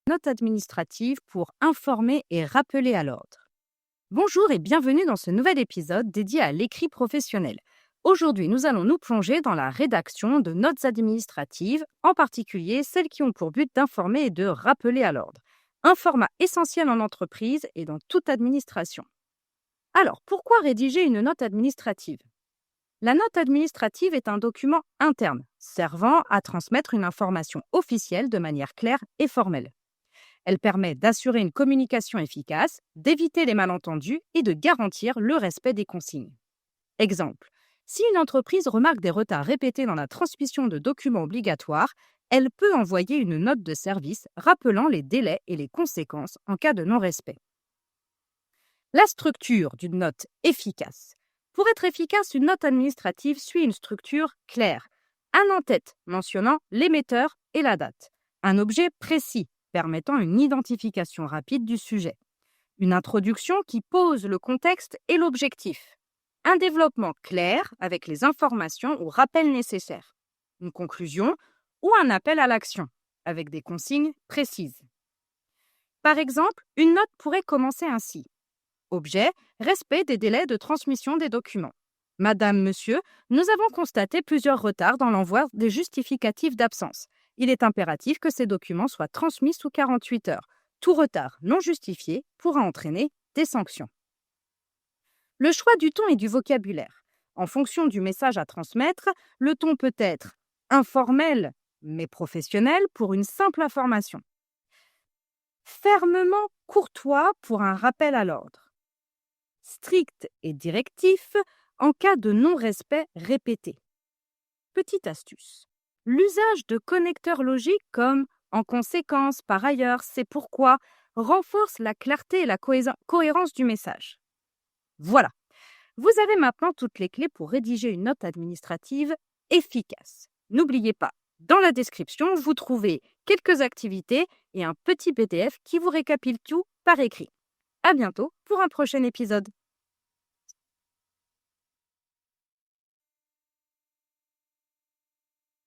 Note administrative pour informer et rappeler à l'ordre. Bonjour et bienvenue dans ce nouvel épisode dédié à l'écrit professionnel. Aujourd'hui, nous allons nous plonger dans la rédaction de notes administratives, en particulier celles qui ont pour but d'informer et de rappeler à l'ordre. Un format essentiel en entreprise et dans toute administration. Alors, pourquoi rédiger une note administrative ? La note administrative est un document interne, servant à transmettre une information officielle de manière claire et formelle. Elle permet d'assurer une communication efficace, d'éviter les malentendus et de garantir le respect des consignes. Exemple, si une entreprise remarque des retards répétés dans la transmission de documents obligatoires, elle peut envoyer une note de service rappelant les délais et les conséquences en cas de non-respect. La structure d'une note efficace. Pour être efficace, une note administrative suit une structure claire. Un en-tête mentionnant l'émetteur et la date. Un objet précis permettant une identification rapide du sujet. Une introduction qui pose le contexte et l'objectif. Un développement clair avec les informations ou rappels nécessaires. Une conclusion ou un appel à l'action avec des consignes précises. Par exemple, une note pourrait commencer ainsi. Objet, respect des délais de transmission des documents. Madame, monsieur, nous avons constaté plusieurs retards dans l'envoi des justificatifs d'absence. Il est impératif que ces documents soient transmis sous 48 heures. Tout retard non justifié pourra entraîner des sanctions. Le choix du ton et du vocabulaire. En fonction du message à transmettre, le ton peut être informel mais professionnel pour une simple information. Fermement courtois pour un rappel à l'ordre. Strict et directif en cas de non-respect répété. Petite astuce. L'usage de connecteurs logiques comme « en conséquence »,« par ailleurs »,« c'est pourquoi » renforce la clarté et la cohérence du message. Voilà, vous avez maintenant toutes les clés pour rédiger une note administrative efficace. N'oubliez pas, dans la description, vous trouvez quelques activités et un petit PDF qui vous récapitule tout par écrit. À bientôt pour un prochain épisode.